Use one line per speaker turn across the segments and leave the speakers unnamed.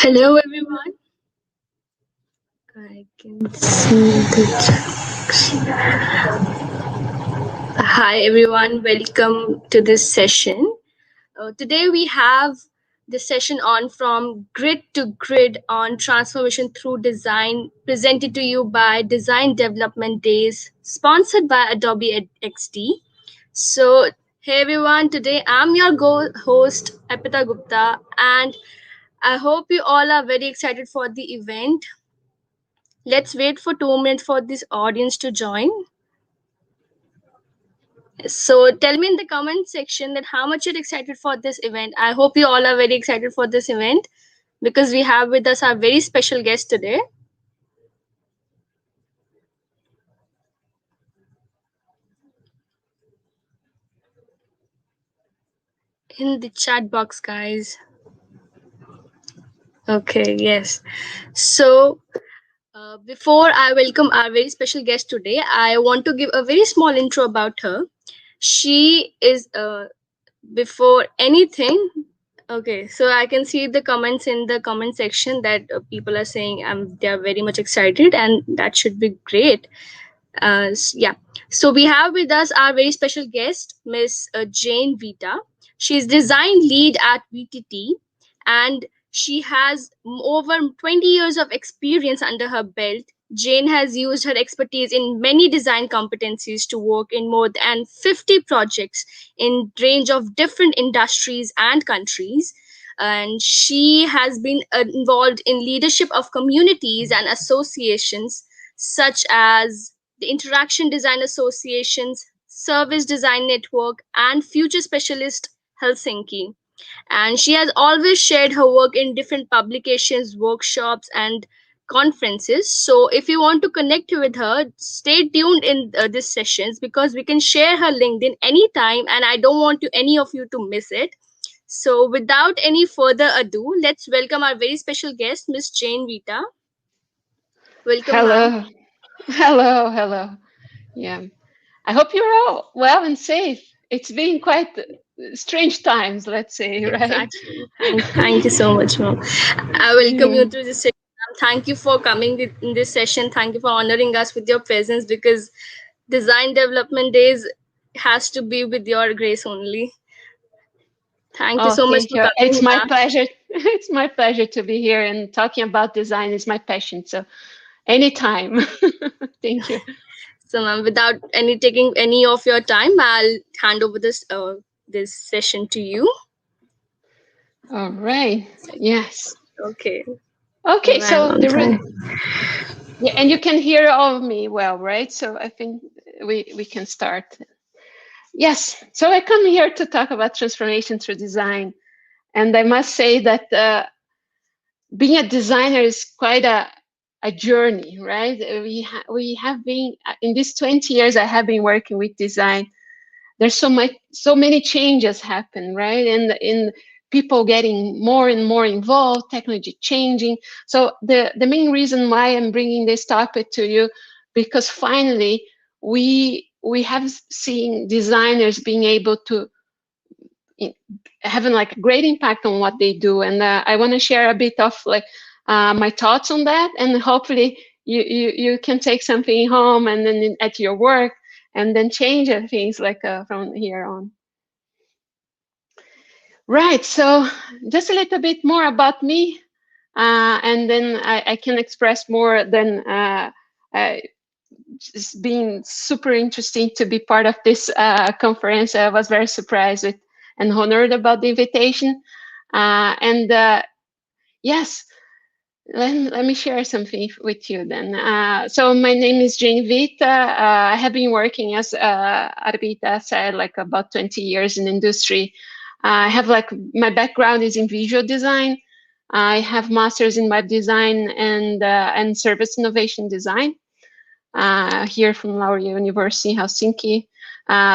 Hello everyone. I can see the chat. Hi everyone, welcome to this session. Today we have the session on from grid to grid on transformation through design, presented to you by Design Development Days, sponsored by Adobe XD. So, hey everyone, today I'm your host Apita Gupta, and I hope you all are very excited for the event. Let's wait for 2 minutes for this audience to join. So tell me in the comment section that how much you're excited for this event. I hope you all are very excited for this event because we have with us our very special guest today. In the chat box, guys. Okay, yes. So before I welcome our very special guest today, I want to give a very small intro about her. She is before anything. Okay, so I can see the comments in the comment section that people are saying they are very much excited, and that should be great. Yeah, so we have with us our very special guest, Miss Jane Vita. She's design lead at VTT, and she has over 20 years of experience under her belt. Jane has used her expertise in many design competencies to work in more than 50 projects in range of different industries and countries. And she has been involved in leadership of communities and associations such as the Interaction Design Associations, Service Design Network, and Future Specialist Helsinki. And she has always shared her work in different publications, workshops, and conferences. So if you want to connect with her, stay tuned in these sessions because we can share her LinkedIn anytime, and I don't want any of you to miss it. So without any further ado, let's welcome our very special guest, Miss Jane Vita. Welcome, ma'am.
Hello, hello. Yeah, I hope you're all well and safe. It's been quite strange times, let's say, right?
Exactly. Thank you so much, ma'am. I welcome
Yeah.
you to this session. Ma'am. Thank you for coming in this session. Thank you for honoring us with your presence because Design Development Days has to be with your grace only. Thank you
Oh,
so much
thank
for
you. It's
coming,
my
ma'am.
pleasure. It's my pleasure to be here and talking about design is my passion. So anytime. Thank you.
So, ma'am, without any taking any of your time, I'll hand over this session to you.
All right. Yes.
Okay.
Okay.
Right,
So
ma'am. Thank.
yeah, and you can hear all of me well, right? So I think we can start. Yes. So I come here to talk about transformation through design. And I must say that being a designer is quite a journey, right? We have been in these 20 years I have been working with design. There's so many changes happen, right? And in people getting more and more involved, technology changing. So the main reason why I'm bringing this topic to you, because finally we have seen designers being able to having like a great impact on what they do, and I want to share a bit of like my thoughts on that, and hopefully you can take something home and then at your work and then change things like from here on. Right, so just a little bit more about me, and then I can express more than it's been super interesting to be part of this conference. I was very surprised with and honored about the invitation. And yes, let me share something with you then. So my name is Jane Vita. I have been working as Arbita said, like about 20 years in industry. I have like my background is in visual design. I have masters in web design and service innovation design here from Lauri University, Helsinki.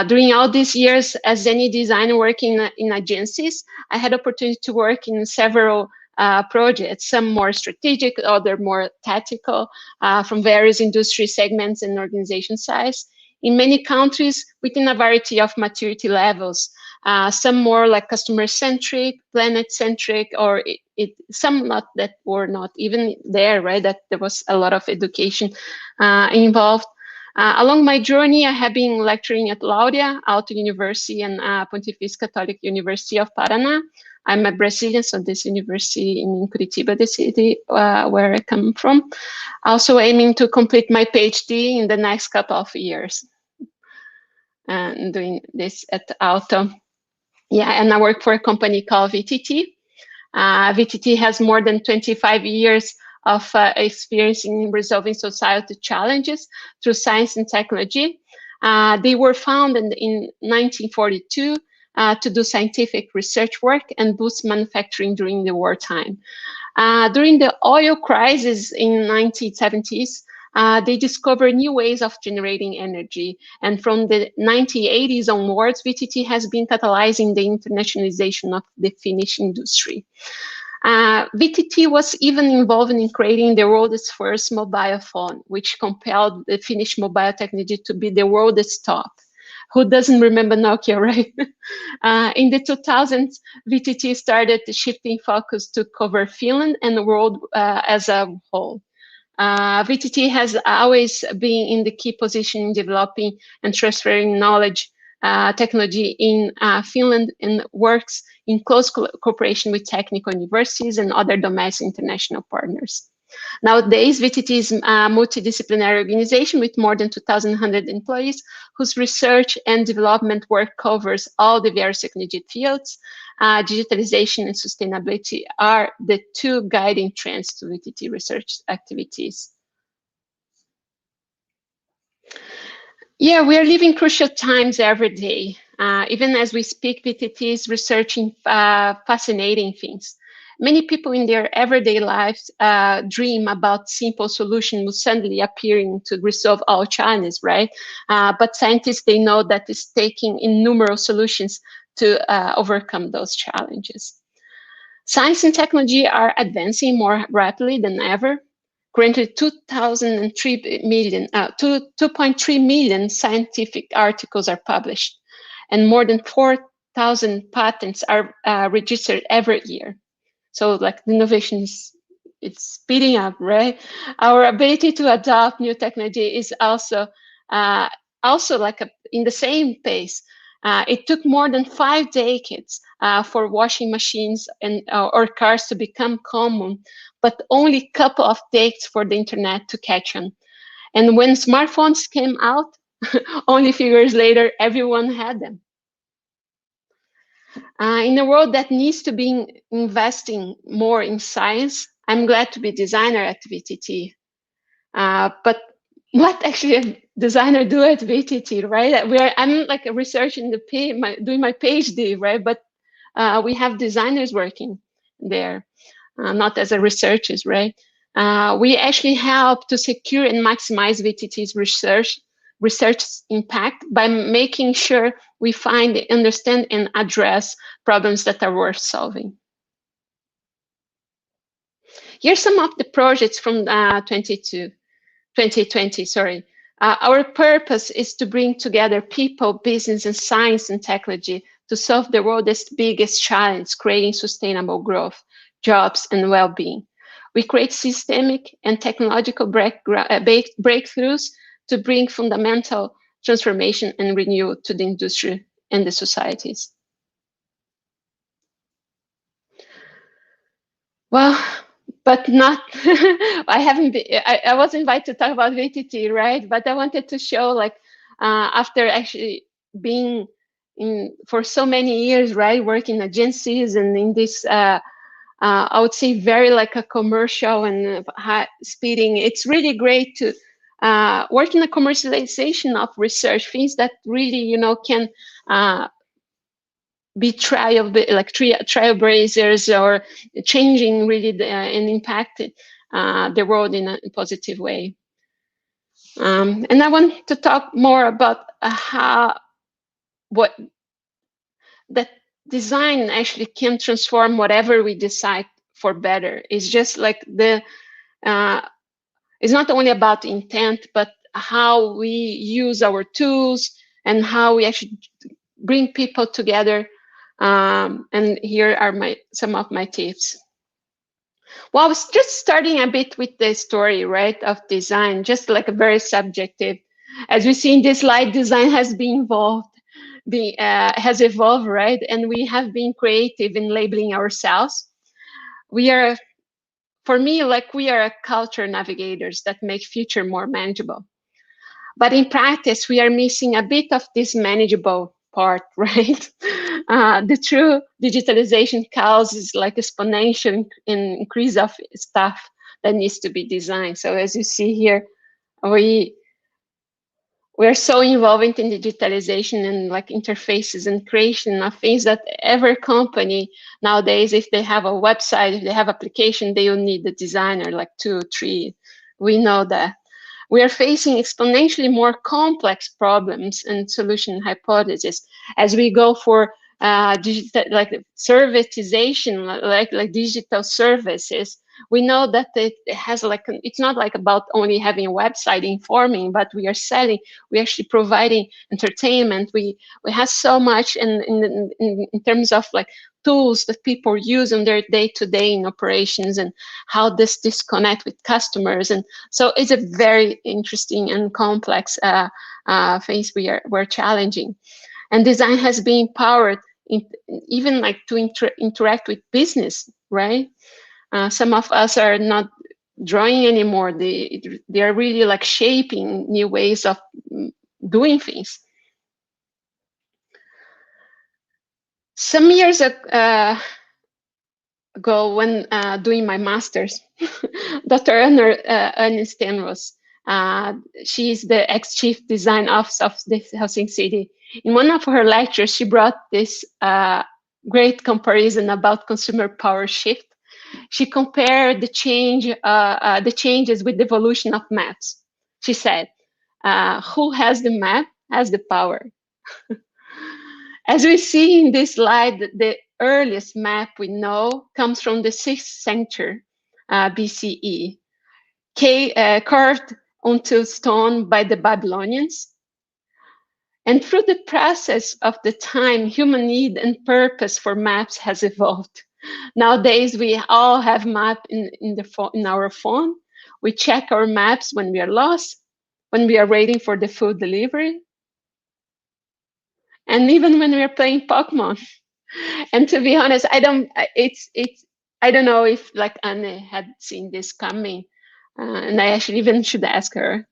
During all these years as any designer working in agencies, I had opportunity to work in several projects, some more strategic, other more tactical, from various industry segments and organization size. In many countries, within a variety of maturity levels, some more like customer-centric, planet-centric, or some not that were not even there, right? That there was a lot of education involved. Along my journey, I have been lecturing at Laudia, Alto University, and Pontifícia Catholic University of Paraná. I'm a Brazilian, so this university in Curitiba, the city where I come from. Also aiming to complete my PhD in the next couple of years. And doing this at Alto. Yeah, and I work for a company called VTT. VTT has more than 25 years of experience in resolving societal challenges through science and technology. They were founded in 1942 to do scientific research work and boost manufacturing during the wartime. During the oil crisis in 1970s, they discovered new ways of generating energy. And from the 1980s onwards, VTT has been catalyzing the internationalization of the Finnish industry. VTT was even involved in creating the world's first mobile phone, which compelled the Finnish mobile technology to be the world's top. Who doesn't remember Nokia, right? In the 2000s, VTT started shifting focus to cover Finland and the world as a whole. VTT has always been in the key position in developing and transferring knowledge technology in Finland and works in close cooperation with technical universities and other domestic international partners. Nowadays, VTT is a multidisciplinary organization with more than 2,100 employees whose research and development work covers all the various technology fields. Digitalization and sustainability are the two guiding trends to VTT research activities. Yeah, we are living crucial times every day. Even as we speak, VTT is researching fascinating things. Many people in their everyday lives dream about simple solutions suddenly appearing to resolve all challenges, right? But scientists, they know that it's taking innumerable solutions to overcome those challenges. Science and technology are advancing more rapidly than ever. Currently, 2.3 million scientific articles are published, and more than 4,000 patents are registered every year. So like the innovation is it's speeding up, right? Our ability to adopt new technology is also like in the same pace. It took more than 5 decades for washing machines and or cars to become common, but only a couple of decades for the internet to catch on. And when smartphones came out, only a few years later, everyone had them. In a world that needs to be investing more in science, I'm glad to be designer at VTT. But what actually a designer do at VTT, right? I'm like a researcher in the doing my PhD, right? But we have designers working there, not as a researchers, right? We actually help to secure and maximize VTT's research impact by making sure we find, understand, and address problems that are worth solving. Here's some of the projects from 2020, sorry. Our purpose is to bring together people, business, and science and technology to solve the world's biggest challenge, creating sustainable growth, jobs, and well-being. We create systemic and technological breakthroughs to bring fundamental transformation and renewal to the industry and the societies. Well, but not, I was invited to talk about VTT, right? But I wanted to show like, after actually being for so many years, right? Working in agencies and in this, I would say very like a commercial and high speeding. It's really great to work in the commercialization of research, things that really, can be trailblazers or changing really and impacting the world in a positive way. And I want to talk more about what that design actually can transform whatever we decide for better. It's just like it's not only about intent, but how we use our tools and how we actually bring people together. And here are some of my tips. Well, I was just starting a bit with the story, right, of design, just like a very subjective. As we see in this slide, design has been evolved, has evolved, right? And we have been creative in labeling ourselves. We are, for me, like we are culture navigators that make future more manageable. But in practice, we are missing a bit of this manageable part, right? The true digitalization causes like exponential increase of stuff that needs to be designed. So as you see here, we we're so involved in digitalization and like interfaces and creation of things that every company nowadays, if they have a website, if they have application, they will need the designer, like 2 3. We know that we are facing exponentially more complex problems and solution hypotheses as we go for digital, like servitization, like digital services. We know that it has like it's not like about only having a website informing, but we are selling, we actually providing entertainment. We have so much in terms of like tools that people use in their day-to-day in operations, and how this disconnect with customers. And so it's a very interesting and complex phase we're challenging. And design has been empowered in, even like to interact with business, right? Some of us are not drawing anymore. They are really like shaping new ways of doing things. Some years ago, when doing my master's, Dr. Ernest Stenros, she's the ex-chief design officer of the Helsinki City. In one of her lectures, she brought this great comparison about consumer power shift. She compared the changes with the evolution of maps. She said, "Who has the map has the power." As we see in this slide, the earliest map we know comes from the 6th century BCE, carved onto stone by the Babylonians. And through the process of the time, human need and purpose for maps has evolved. Nowadays, we all have map in our phone. We check our maps when we are lost, when we are waiting for the food delivery, and even when we are playing Pokemon. And to be honest, I don't know if like Anne had seen this coming, and I actually even should ask her.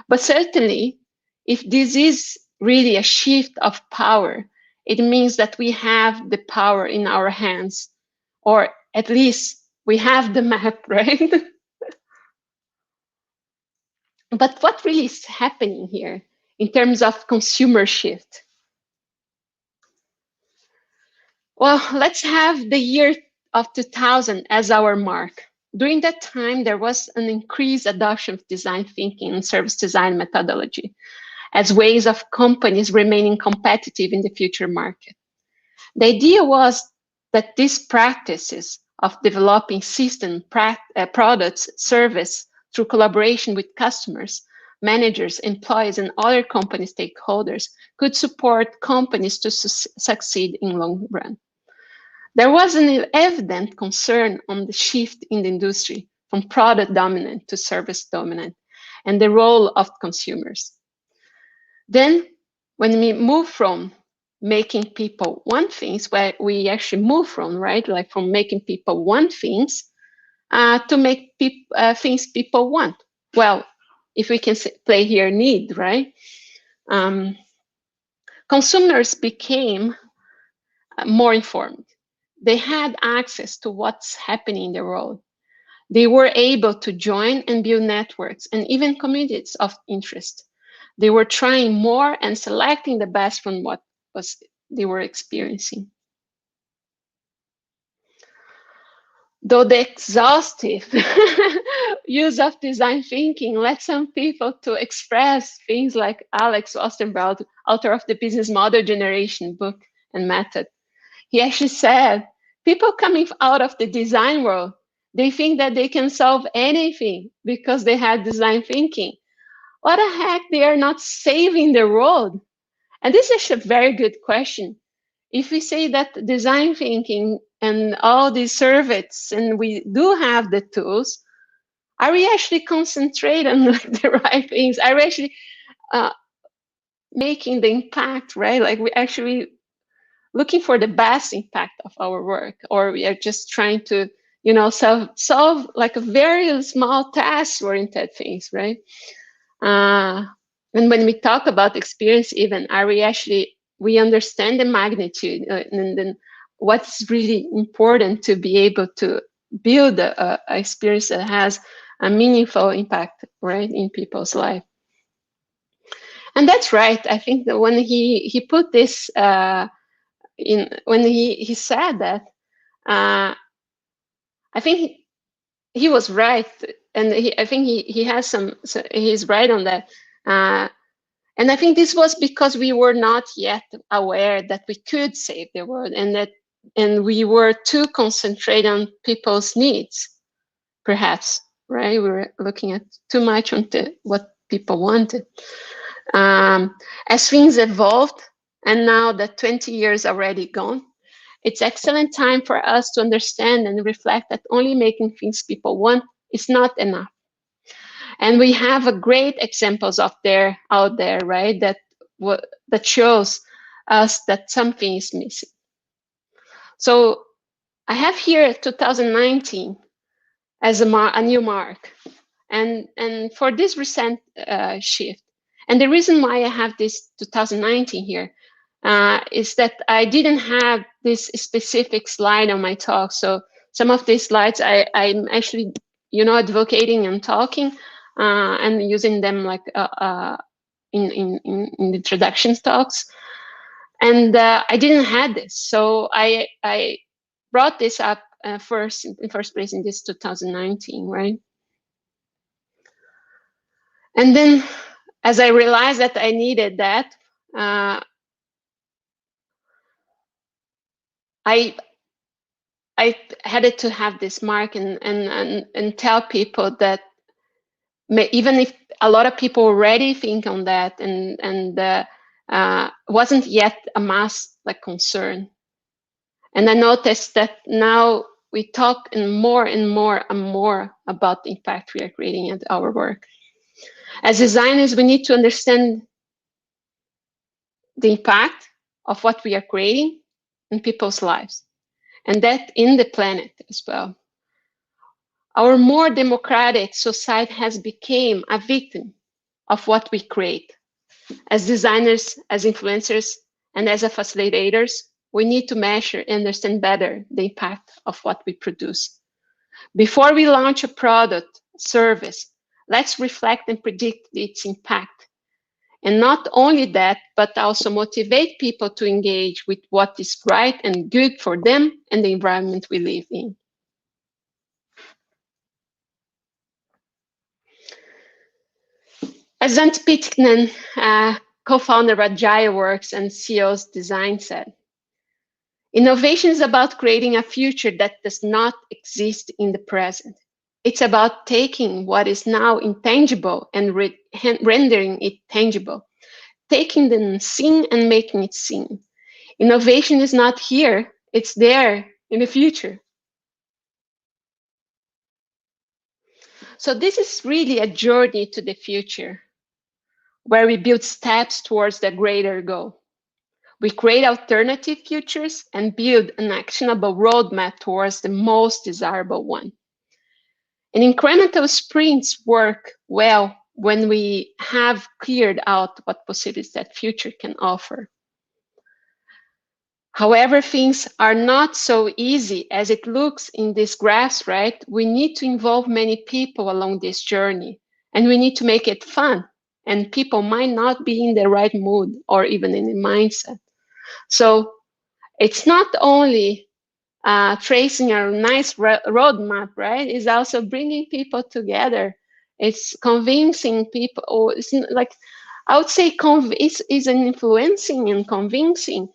But certainly, if this is really a shift of power, it means that we have the power in our hands, or at least we have the map, right? But what really is happening here in terms of consumer shift? Well, let's have the year of 2000 as our mark. During that time, there was an increased adoption of design thinking and service design methodology as ways of companies remaining competitive in the future market. The idea was that these practices of developing system products, service through collaboration with customers, managers, employees, and other company stakeholders could support companies to succeed in long run. There was an evident concern on the shift in the industry from product dominant to service dominant and the role of consumers. Then, when we move from making people want things, where we actually move from, right, like from making people want things to make things people want. Well, if we can play here need, right? Consumers became more informed. They had access to what's happening in the world. They were able to join and build networks and even communities of interest. They were trying more and selecting the best from what was they were experiencing. Though the exhaustive use of design thinking led some people to express things like Alex Ostenbrod, author of the Business Model Generation book and method. He actually said, people coming out of the design world, they think that they can solve anything because they had design thinking. What the heck? They are not saving the world. And this is a very good question. If we say that design thinking and all these surveys, and we do have the tools, are we actually concentrate on like the right things? Are we actually uh, making the impact, right? Like we actually looking for the best impact of our work, or we are just trying to, solve like a very small task oriented things, right? uh, and when we talk about experience, even are we actually, we understand the magnitude, and then what's really important to be able to build a experience that has a meaningful impact, right, in people's life. And that's right. I think that when he put this in, when he said that, uh, I think he was right, and I think he has some. So he's right on that. And I think this was because we were not yet aware that we could save the world, and we were too concentrated on people's needs, perhaps, right? We were looking at too much on what people wanted. As things evolved, and now that 20 years already gone, it's excellent time for us to understand and reflect that only making things people want is not enough. And we have a great examples out there, right? That shows us that something is missing. So I have here 2019 as a new mark, and for this recent shift. And the reason why I have this 2019 here is that I didn't have this specific slide on my talk. So some of these slides I'm actually, advocating and talking and using them like in the introduction talks. And I didn't have this, so I brought this up in first place in this 2019, right? And then as I realized that I needed that, uh, I I had to have this mark and tell people that even if a lot of people already think on that, and wasn't yet a mass like concern. And I noticed that now we talk more and more and more about the impact we are creating at our work. As designers, we need to understand the impact of what we are creating in people's lives, and that in the planet as well. Our more democratic society has become a victim of what we create. As designers, as influencers, and as a facilitators, we need to measure and understand better the impact of what we produce. Before we launch a product, service, let's reflect and predict its impact. And not only that, but also motivate people to engage with what is right and good for them and the environment we live in. As Ant Pitkanen, co-founder of Agile Works and CEO's Design said, innovation is about creating a future that does not exist in the present. It's about taking what is now intangible and rendering it tangible, taking the unseen and making it seen. Innovation is not here, it's there in the future. So this is really a journey to the future where we build steps towards the greater goal. We create alternative futures and build an actionable roadmap towards the most desirable one. And incremental sprints work well when we have cleared out what possibilities that future can offer. However, things are not so easy as it looks in these graphs, right? We need to involve many people along this journey, and we need to make it fun. And people might not be in the right mood or even in the mindset. So it's not only tracing a nice roadmap, right? It's also bringing people together. It's convincing people, or it's like, I would say it's an influencing and convincing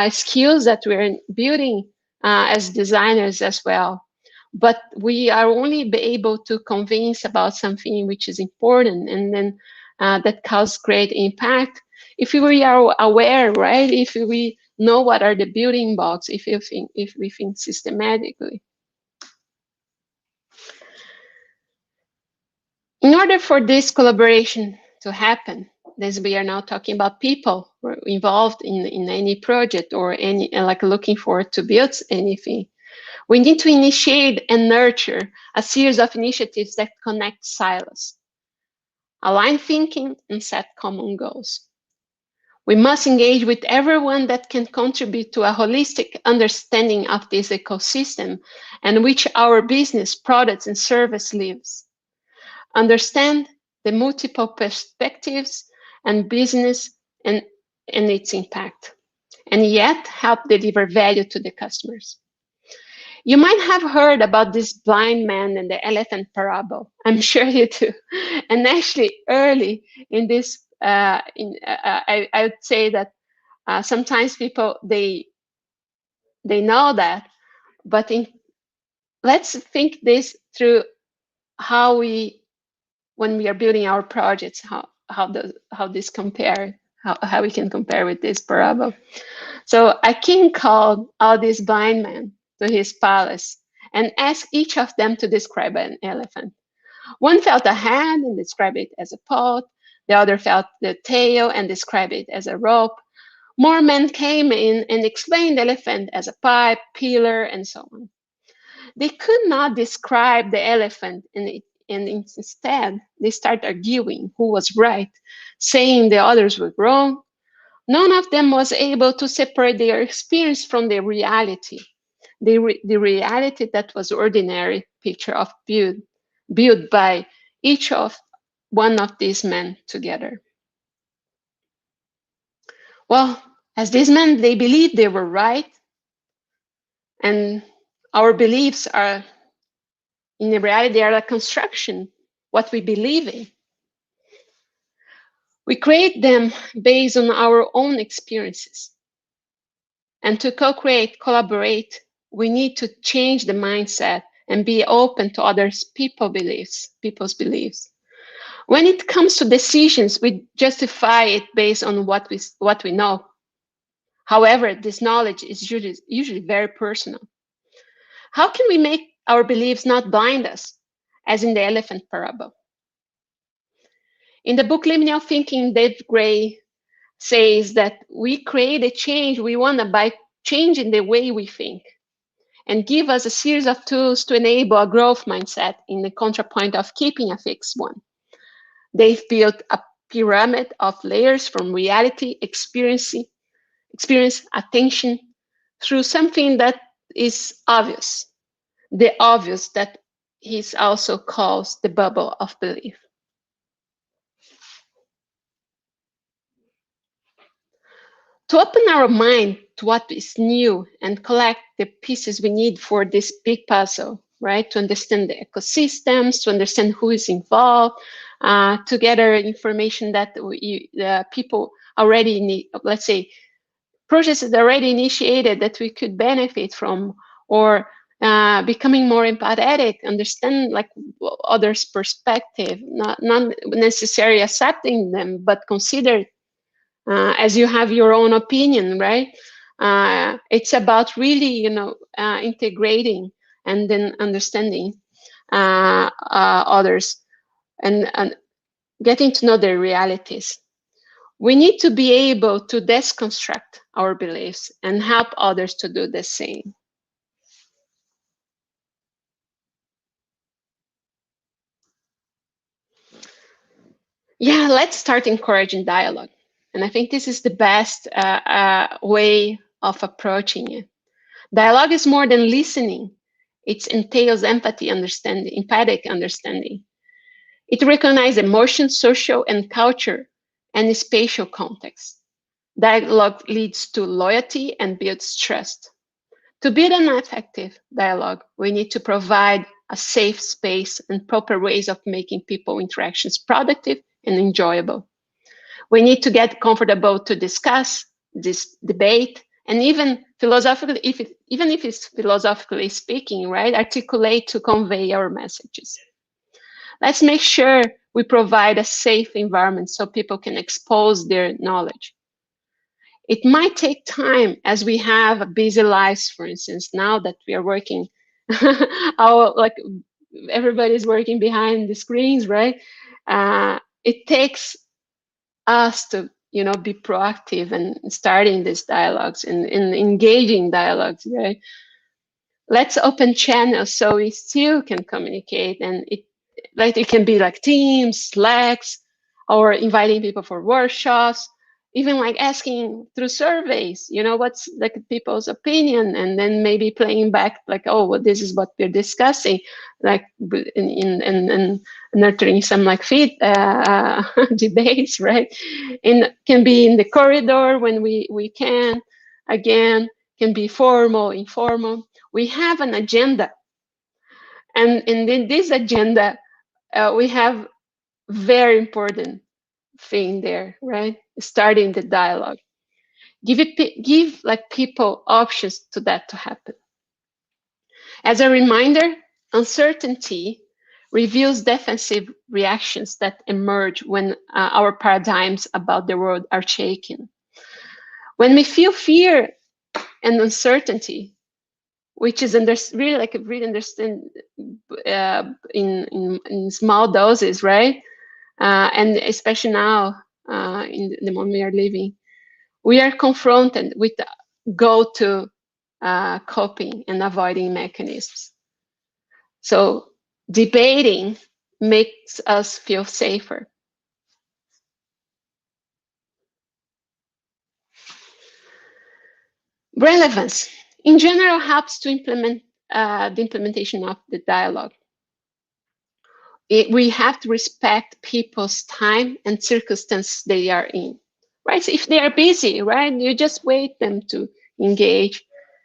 skills that we're building as designers as well. But we are only be able to convince about something which is important and then that causes great impact if we are aware, right? If we know what are the building blocks if we think systematically. In order for this collaboration to happen, as we are now talking about people who are involved in any project or any like looking forward to build anything, we need to initiate and nurture a series of initiatives that connect silos, align thinking, and set common goals. We must engage with everyone that can contribute to a holistic understanding of this ecosystem and which our business, products, and service lives. Understand the multiple perspectives and business and its impact, and yet help deliver value to the customers. You might have heard about this blind man and the elephant parable. I'm sure you do. And actually, early in this, I would say that sometimes people they know that, but let's think this through how we when we are building our projects, how this compare, how we can compare with this parable. So a king called all these blind men to his palace and asked each of them to describe an elephant. One felt a head and described it as a pot. The other felt the tail and described it as a rope. More men came in and explained the elephant as a pipe, pillar, and so on. They could not describe the elephant, and instead they started arguing who was right, saying the others were wrong. None of them was able to separate their experience from the reality, the reality that was ordinary picture of built by each of one of these men together. Well, as these men, they believed they were right, and our beliefs are, in the reality, they are a construction, what we believe in. We create them based on our own experiences. And to co-create, collaborate, we need to change the mindset and be open to others' people's beliefs. When it comes to decisions, we justify it based on what we know. However, this knowledge is usually very personal. How can we make our beliefs not blind us, as in the elephant parable? In the book Liminal Thinking, Dave Gray says that we create a change we want by changing the way we think, and give us a series of tools to enable a growth mindset in the contrapoint of keeping a fixed one. They've built a pyramid of layers from reality, experience, attention, through something that is obvious, the obvious that he also calls the bubble of belief. To open our mind to what is new and collect the pieces we need for this big puzzle, right? To understand the ecosystems, to understand who is involved, to gather information that the people already need, let's say, processes already initiated that we could benefit from, or becoming more empathetic, understand like others' perspective, not necessarily accepting them, but consider as you have your own opinion, right? It's about really, integrating and then understanding others and getting to know their realities. We need to be able to deconstruct our beliefs and help others to do the same. Yeah, let's start encouraging dialogue. And I think this is the best way of approaching it. Dialogue is more than listening. It entails empathy, empathic understanding. It recognizes emotion, social, and culture, and spatial context. Dialogue leads to loyalty and builds trust. To build an effective dialogue, we need to provide a safe space and proper ways of making people interactions productive and enjoyable. We need to get comfortable to discuss, debate, and even philosophically, even if it's philosophically speaking, right, articulate to convey our messages. Let's make sure we provide a safe environment so people can expose their knowledge. It might take time, as we have busy lives, for instance, now that we are working, our, like, everybody's working behind the screens, right? It takes us to, be proactive and starting these dialogues and engaging dialogues, right? Let's open channels so we still can communicate, and it can be like Teams, Slacks, or inviting people for workshops, even like asking through surveys, what's like people's opinion, and then maybe playing back like, oh, well, this is what we're discussing, like in nurturing some like feed debates, right? And can be in the corridor when we can, again, can be formal, informal. We have an agenda, and in this agenda, we have very important thing there, right? Starting the dialogue. Give like people options to that to happen. As a reminder, uncertainty reveals defensive reactions that emerge when our paradigms about the world are shaken. When we feel fear and uncertainty, which is really like really understand in small doses, right? And especially now in the moment we are living, we are confronted with go-to coping and avoiding mechanisms. So debating makes us feel safer. Relevance, in general, helps to implement the implementation of the dialogue. We have to respect people's time and circumstance they are in, right? So if they are busy, right, you just wait them to engage.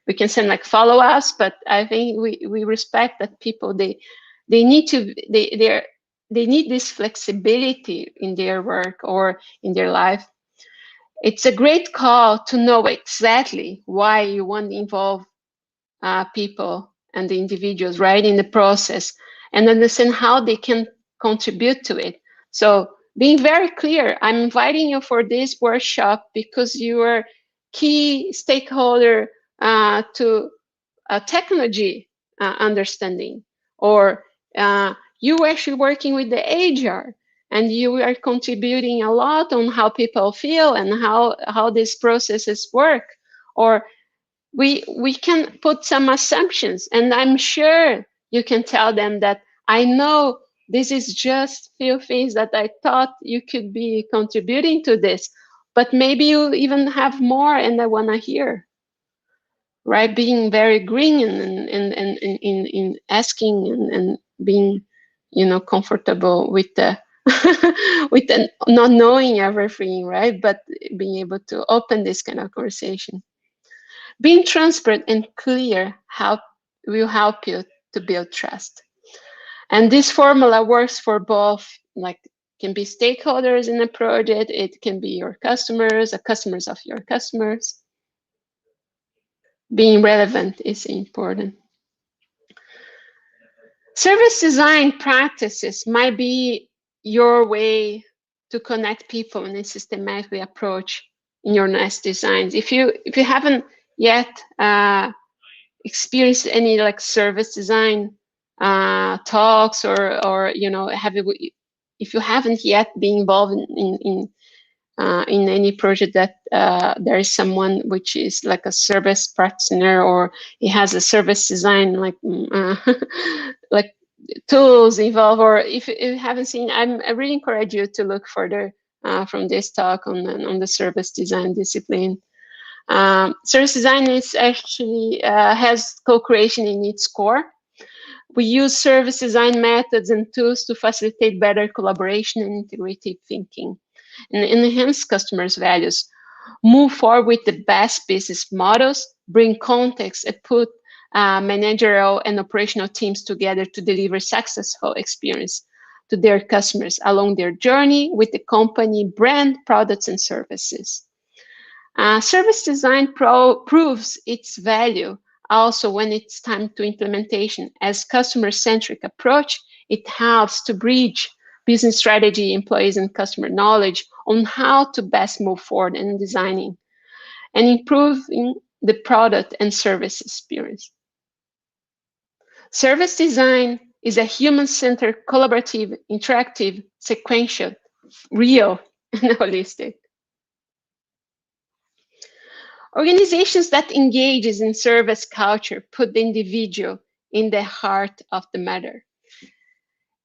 We can send like follow-ups, but I think we respect that people, they need to they need this flexibility in their work or in their life. It's a great call to know exactly why you want to involve people and the individuals, right, in the process, and understand how they can contribute to it. So being very clear, I'm inviting you for this workshop because you are key stakeholder to technology understanding, or you actually working with the HR, and you are contributing a lot on how people feel and how these processes work. Or we can put some assumptions, and I'm sure you can tell them that I know this is just few things that I thought you could be contributing to this, but maybe you even have more and I want to hear, right? Being very green in asking and being, comfortable with the with the not knowing everything, right? But being able to open this kind of conversation. Being transparent and clear will help you to build trust. And this formula works for both, like, can be stakeholders in a project, it can be your customers, the customers of your customers. Being relevant is important. Service design practices might be your way to connect people in a systematic approach in your next designs. If you haven't yet experienced any like service design talks, or if you haven't yet been involved in any project that there is someone which is like a service practitioner, or it has a service design like like tools involved, or if you haven't seen, I really encourage you to look further from this talk on the service design discipline. Service design is actually has co-creation in its core. We use service design methods and tools to facilitate better collaboration and integrative thinking, and enhance customers' values, move forward with the best business models, bring context, and put managerial and operational teams together to deliver successful experience to their customers along their journey with the company brand, products, and services. Service design proves its value also when it's time to implementation. As customer-centric approach, it helps to bridge business strategy, employees, and customer knowledge on how to best move forward in designing. and improving the product and service experience. Service design is a human-centered, collaborative, interactive, sequential, real, and holistic. Organizations that engages in service culture put the individual in the heart of the matter.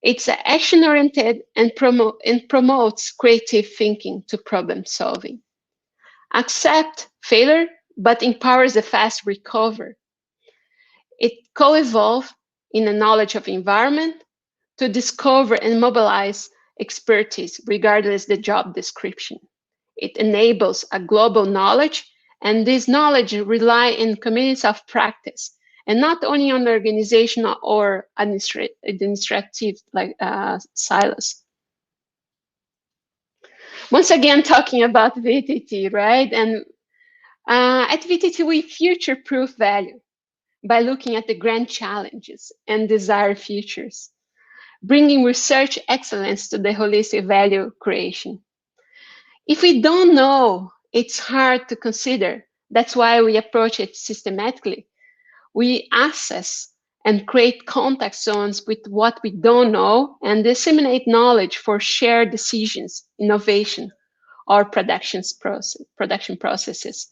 It's action-oriented and promotes creative thinking to problem solving. Accept failure, but empowers a fast recovery. It co-evolves in a knowledge of environment to discover and mobilize expertise regardless the job description. It enables a global knowledge, and this knowledge rely in communities of practice, and not only on organizational or administrative silos. Once again, talking about VTT, right? And at VTT, we future-proof value by looking at the grand challenges and desired futures, bringing research excellence to the holistic value creation. If we don't know, it's hard to consider. That's why we approach it systematically. We assess and create contact zones with what we don't know and disseminate knowledge for shared decisions, innovation, or production processes.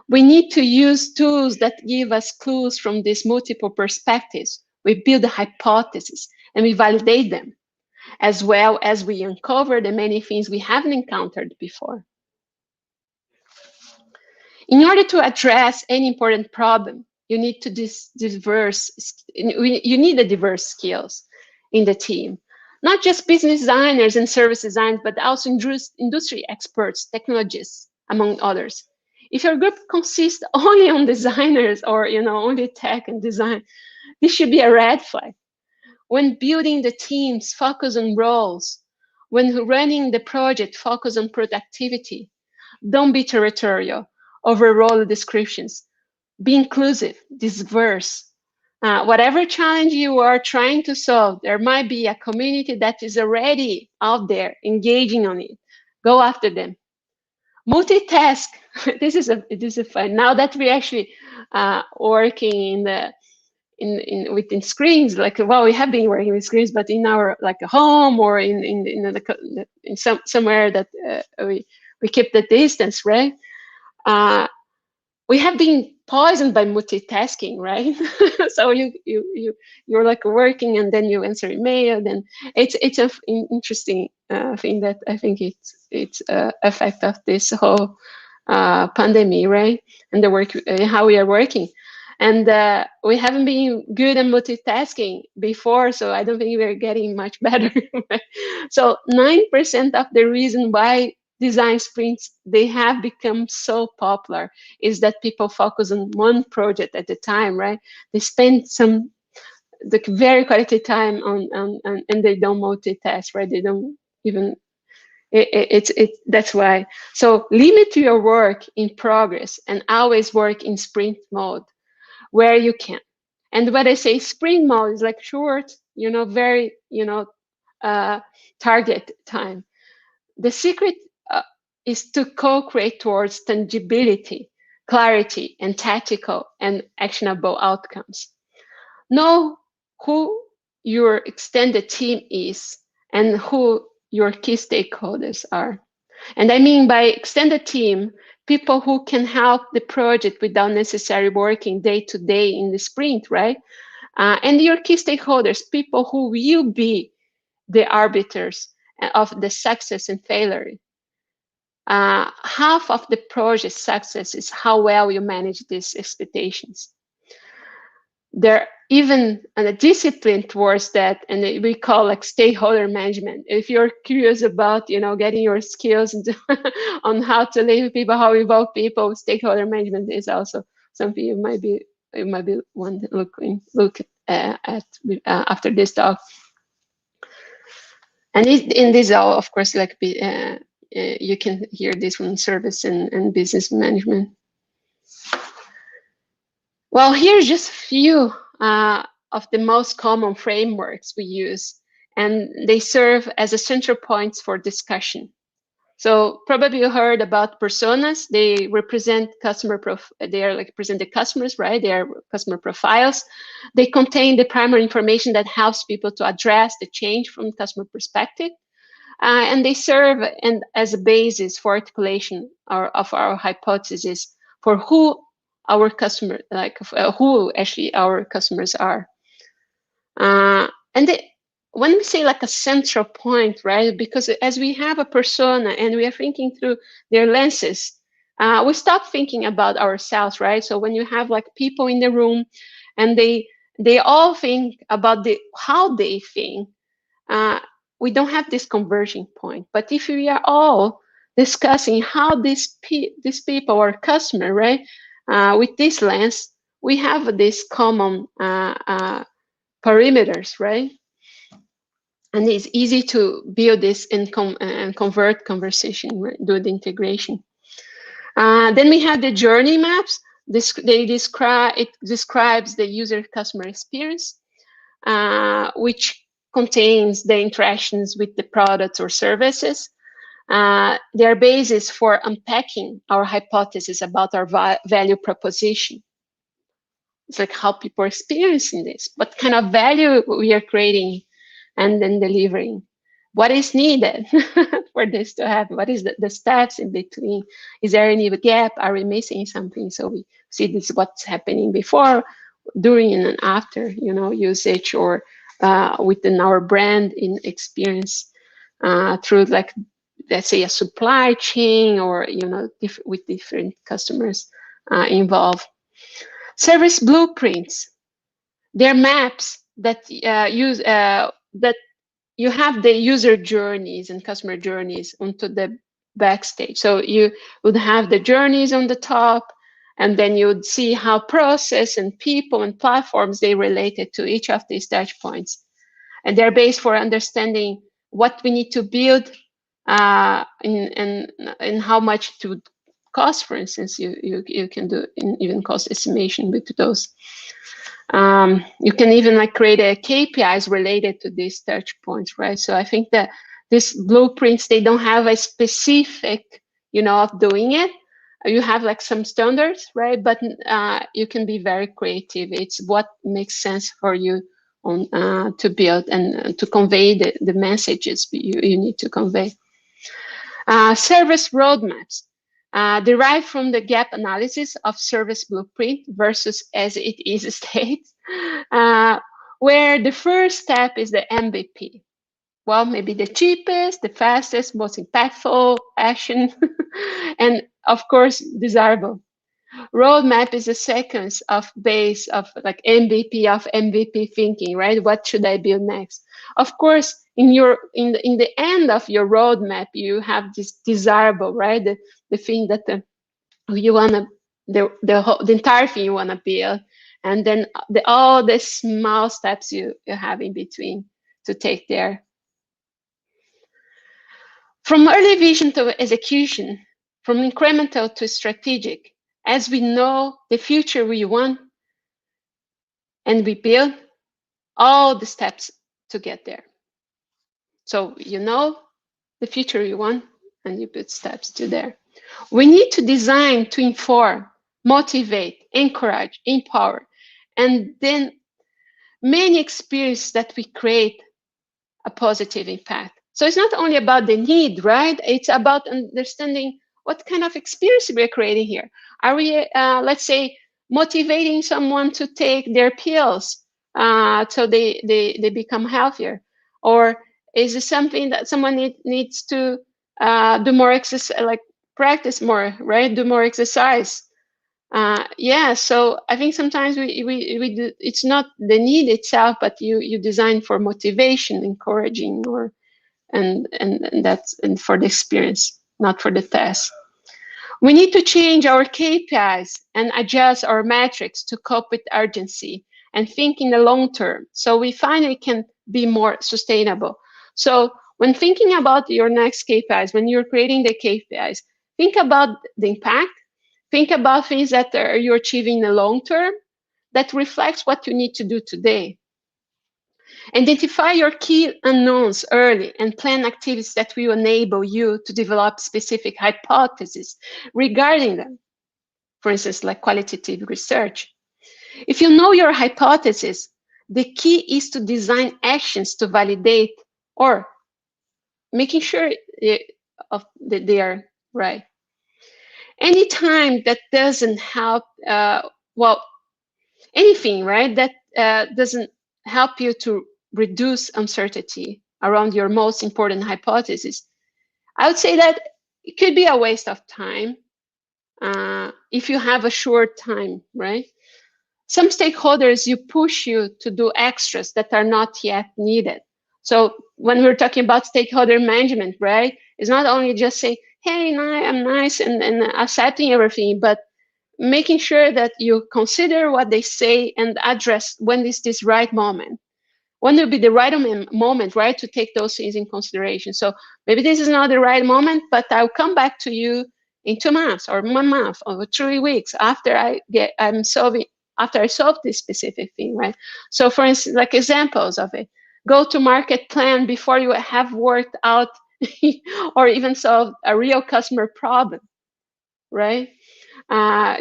We need to use tools that give us clues from these multiple perspectives. We build a hypothesis and we validate them, as well as we uncover the many things we haven't encountered before. In order to address any important problem, you need to you need a diverse skills in the team, not just business designers and service designers, but also industry experts, technologists, among others. If your group consists only on designers or only tech and design, this should be a red flag. When building the teams, focus on roles. When running the project, focus on productivity. Don't be territorial over role descriptions. Be inclusive, diverse. Whatever challenge you are trying to solve, there might be a community that is already out there engaging on it. Go after them. Multitask. This is a fun. Now that we actually working within screens, like, well, we have been working with screens, but in our like a home or in somewhere that we keep the distance, right? We have been poisoned by multitasking, right? So you're like working and then you answer email. Then it's an interesting thing that I think it's effect of this whole pandemic, right? And the work, how we are working. And we haven't been good at multitasking before, so I don't think we're getting much better. So 9% of the reason why design sprints they have become so popular is that people focus on one project at a time, right? They spend the very quality time on and they don't multitask, right? They don't even that's why. So limit your work in progress and always work in sprint mode where you can. And when I say sprint mode, is like short, very, target time. The secret is to co-create towards tangibility, clarity, and tactical and actionable outcomes. Know who your extended team is and who your key stakeholders are. And I mean by extended team, people who can help the project without necessarily working day to day in the sprint, right? And your key stakeholders, people who will be the arbiters of the success and failure. Half of the project success is how well you manage these expectations. There even a discipline towards that, and we call like stakeholder management. If you're curious about getting your skills on how to live with people, how to involve people, stakeholder management is also something you might be want to look at after this talk. And in this all, of course, like you can hear this from service and business management. Well, here's just a few of the most common frameworks we use, and they serve as a central points for discussion. So probably you heard about personas. They represent they are like represent the customers, right? They are customer profiles. They contain the primary information that helps people to address the change from customer perspective. And they serve as a basis for articulation of our hypothesis for who our customer, who actually our customers are. And when we say like a central point, right? Because as we have a persona and we are thinking through their lenses, we stop thinking about ourselves, right? So when you have like people in the room and they all think about how they think, uh, we don't have this converging point. But if we are all discussing how these people are customer, right, with this lens, we have this common perimeters, right? And it's easy to build this and convert conversation, right? Do the integration. Then we have the journey maps. It describes the user customer experience, which contains the interactions with the products or services. They are basis for unpacking our hypothesis about our value proposition. It's like how people are experiencing this, what kind of value we are creating and then delivering. What is needed for this to happen? What is the steps in between? Is there any gap? Are we missing something? So we see this what's happening before, during, and after, usage, or within our brand in experience through, like, let's say, a supply chain, or with different customers involved. Service blueprints. They're maps that that you have the user journeys and customer journeys onto the backstage. So you would have the journeys on the top, and then you would see how process and people and platforms they related to each of these touch points. And they're based for understanding what we need to build and how much to cost. For instance, you can do even cost estimation with those. You can even like create a KPIs related to these touch points, right? So I think that these blueprints, they don't have a specific, of doing it. You have like some standards, right? But you can be very creative. It's what makes sense for you to build and to convey the messages you need to convey. Service roadmaps. Derived from the gap analysis of service blueprint versus as it is state, where the first step is the MVP. Well, maybe the cheapest, the fastest, most impactful action, and of course, desirable. Roadmap is a sequence of base of like MVP of MVP thinking, right? What should I build next? Of course, in the end of your roadmap, you have this desirable, right? The thing that you wanna the entire thing you wanna build, and then all the small steps you have in between to take there. From early vision to execution, from incremental to strategic, as we know the future we want and we build all the steps to get there. So you know the future you want and you put steps to there. We need to design to inform, motivate, encourage, empower, and then many experiences that we create a positive impact. So it's not only about the need, right? It's about understanding what kind of experience we're creating here. Are we, let's say, motivating someone to take their pills so they become healthier? Or is it something that someone needs to do more exercise, like practice more, right? Do more exercise. Yeah, so I think sometimes we do, it's not the need itself, but you design for motivation, encouraging, or and that's and for the experience, not for the test. We need to change our KPIs and adjust our metrics to cope with urgency and think in the long term, so we finally can be more sustainable. So when thinking about your next KPIs, when you're creating the KPIs, think about the impact. Think about things that you're achieving in the long term that reflects what you need to do today. Identify your key unknowns early and plan activities that will enable you to develop specific hypotheses regarding them. For instance, like qualitative research. If you know your hypothesis, the key is to design actions to validate or making sure that they are right. Anytime that doesn't help, well, anything, right, that doesn't help you to reduce uncertainty around your most important hypothesis, I would say that it could be a waste of time if you have a short time, right? Some stakeholders you push you to do extras that are not yet needed. So when we're talking about stakeholder management, right, it's not only just saying, hey, I'm nice and accepting everything, but making sure that you consider what they say and address when is this right moment. When will be the right moment, right, to take those things in consideration. So maybe this is not the right moment, but I'll come back to you in 2 months or 1 month or 3 weeks after I solve this specific thing, right? So for instance, like examples of it, go to market plan before you have worked out or even solved a real customer problem, right?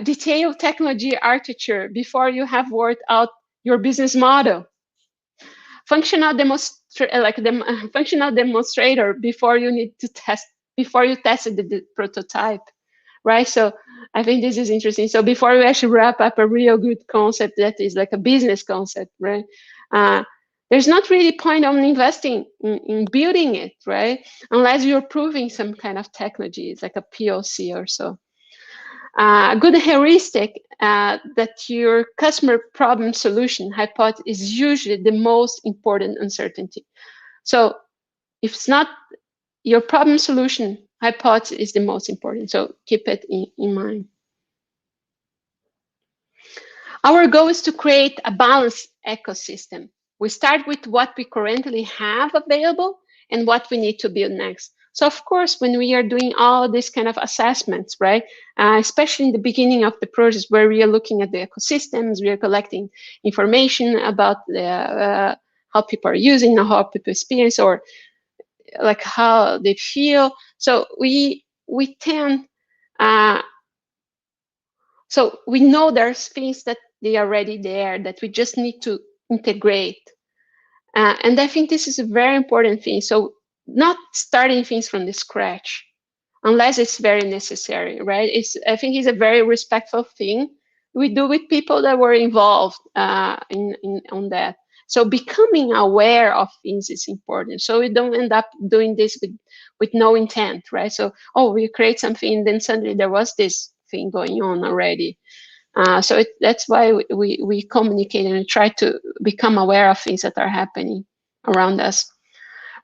Detail technology architecture before you have worked out your business model. Functional demonstrator before you need to test before you tested the prototype, right? So I think this is interesting. So before we actually wrap up a real good concept that is like a business concept, right? There's not really point on investing in building it, right? Unless you're proving some kind of technology, it's like a POC or so. A good heuristic that your customer problem solution hypothesis is usually the most important uncertainty. So if it's not, your problem solution hypothesis is the most important. So keep it in mind. Our goal is to create a balanced ecosystem. We start with what we currently have available and what we need to build next. So of course, when we are doing all these kind of assessments, right, especially in the beginning of the process where we are looking at the ecosystems, we are collecting information about how people are using, how people experience, or like how they feel. So we tend, uh, so we know there's things that they are already there that we just need to integrate. And I think this is a very important thing. So not starting things from the scratch, unless it's very necessary, right? I think it's a very respectful thing we do with people that were involved on that. So becoming aware of things is important. So we don't end up doing this with no intent, right? So, oh, we create something, and then suddenly there was this thing going on already. So that's why we communicate and try to become aware of things that are happening around us.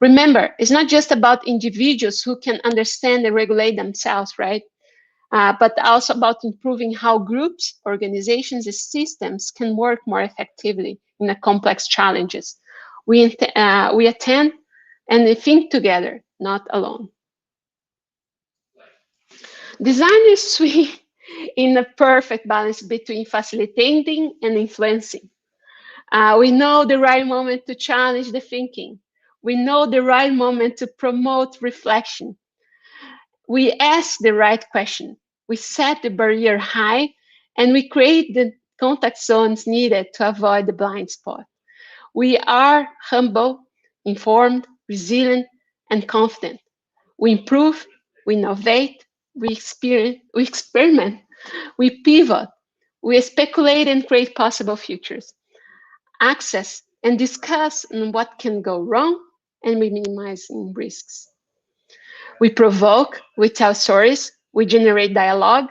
Remember, it's not just about individuals who can understand and regulate themselves, right? But also about improving how groups, organizations, and systems can work more effectively in a complex challenges. We attend and we think together, not alone. Design is sweet in a perfect balance between facilitating and influencing. We know the right moment to challenge the thinking. We know the right moment to promote reflection. We ask the right question. We set the barrier high, and we create the contact zones needed to avoid the blind spot. We are humble, informed, resilient, and confident. We improve, we innovate, we experiment, we pivot, we speculate and create possible futures, access and discuss on what can go wrong, and we minimize risks. We provoke, we tell stories, we generate dialogue,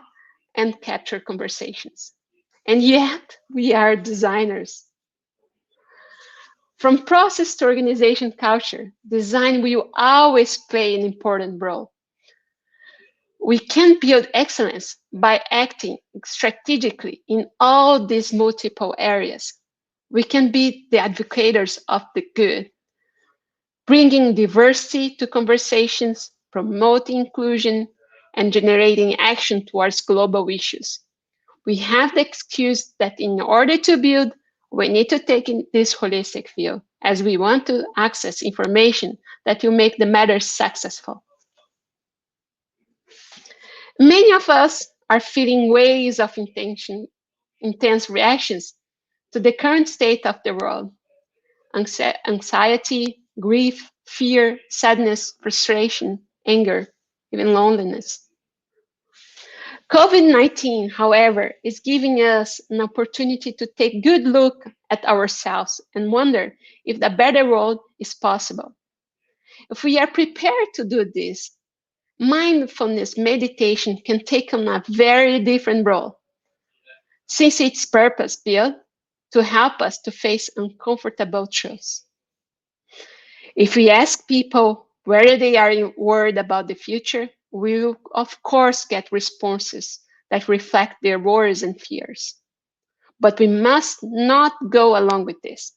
and capture conversations. And yet, we are designers. From process to organization culture, design will always play an important role. We can build excellence by acting strategically in all these multiple areas. We can be the advocates of the good, bringing diversity to conversations, promoting inclusion, and generating action towards global issues. We have the excuse that in order to build, we need to take in this holistic view. as we want to access information that will make the matter successful. Many of us are feeling waves of intense reactions to the current state of the world: anxiety, grief, fear, sadness, frustration, anger, even loneliness. COVID-19, however, is giving us an opportunity to take a good look at ourselves and wonder if a better world is possible. If we are prepared to do this, mindfulness meditation can take on a very different role, since its purpose built to help us to face uncomfortable truths. If we ask people whether they are worried about the future, we will of course get responses that reflect their worries and fears. But we must not go along with this.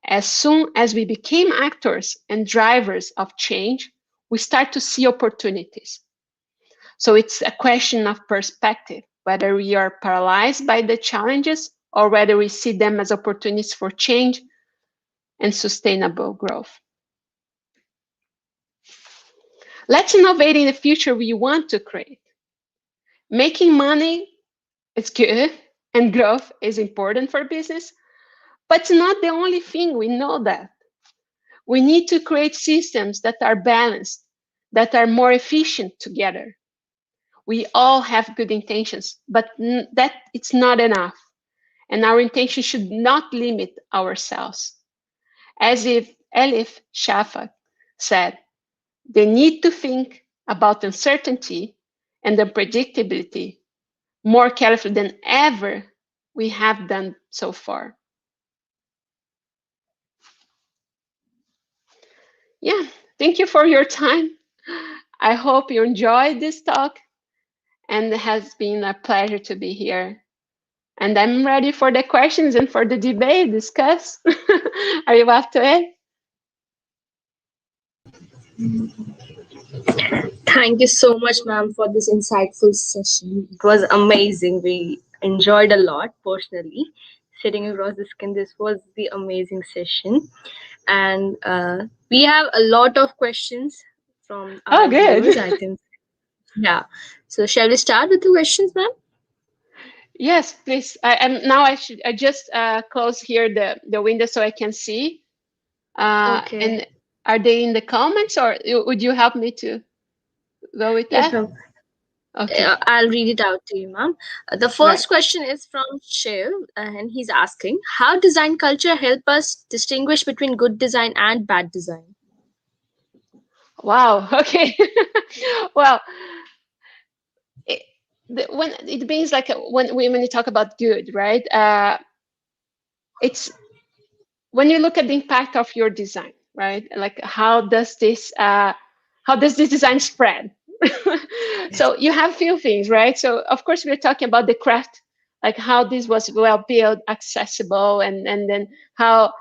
As soon as we became actors and drivers of change, we start to see opportunities. So it's a question of perspective, whether we are paralyzed by the challenges or whether we see them as opportunities for change and sustainable growth. Let's innovate in the future we want to create. Making money is good and growth is important for business, but it's not the only thing. We know that. We need to create systems that are balanced, that are more efficient together. We all have good intentions, but that it's not enough. And our intention should not limit ourselves. As if Elif Shafak said, they need to think about uncertainty and unpredictability more carefully than ever we have done so far. Yeah, thank you for your time. I hope you enjoyed this talk, and it has been a pleasure to be here. And I'm ready for the questions and for the debate, discuss. Are you up to it?
Thank you so much, ma'am, for this insightful session. It was amazing. We enjoyed a lot personally. Sitting across the skin, this was the amazing session. And we have a lot of questions from
Oh,
our viewers, I
good.
think. Yeah. So, shall we start with the questions, ma'am?
Yes, please. I just close here the window so I can see.
Okay.
And are they in the comments, or would you help me to go with
Yes,
that?
ma'am.
Okay,
I'll read it out to you, ma'am. The
right.
first question is from Shiv, and he's asking, how design culture help us distinguish between good design and bad design?
Wow. Okay. Well, it, when it means like when you talk about good, right? It's when you look at the impact of your design, right? Like how does this design spread? So you have few things, right? So of course we're talking about the craft, like how this was well built, accessible, and then how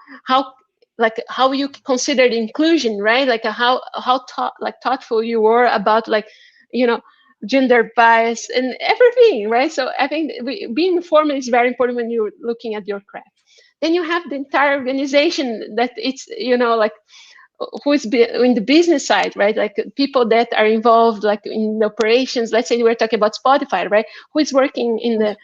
like how you consider the inclusion, right? Like like thoughtful you were about, like, you know, gender bias and everything, right? So I think being informed is very important when you're looking at your craft. Then you have the entire organization that it's, you know, like in the business side, right? Like people that are involved, like in the operations. Let's say we're talking about Spotify, right? Who is working in the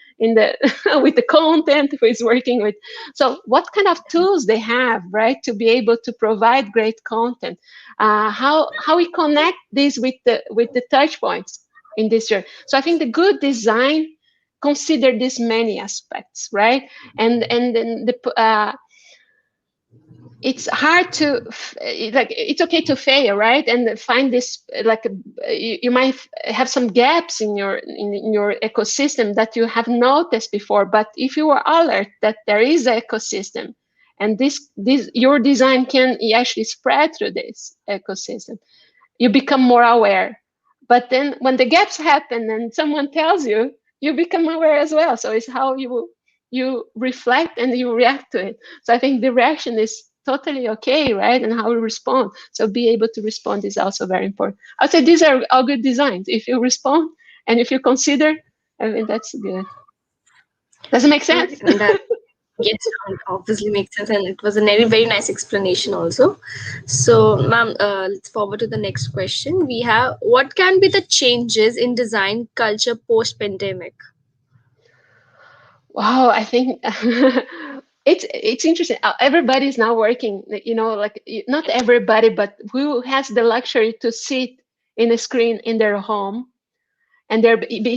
with the content? Who is working with? So what kind of tools they have, right, to be able to provide great content? How we connect this with the touch points in this journey. So I think the good design consider these many aspects, right? And then it's hard to like, it's okay to fail, right? And find this, like, you might have some gaps in your ecosystem that you have noticed before, but if you are alert that there is an ecosystem, and this your design can actually spread through this ecosystem, you become more aware. But then when the gaps happen and someone tells you, you become aware as well. So it's how you reflect and you react to it. So I think the reaction is totally okay, right? And how we respond. So be able to respond is also very important. I'd say these are all good designs. If you respond and if you consider, I mean, that's good. Does it make sense?
Okay, Yes, obviously makes sense, and it was a very, very nice explanation also. So, ma'am, let's forward to the next question. We have, what can be the changes in design culture post pandemic?
Wow, I think it's interesting. Everybody's now working, like not everybody, but who has the luxury to sit in a screen in their home and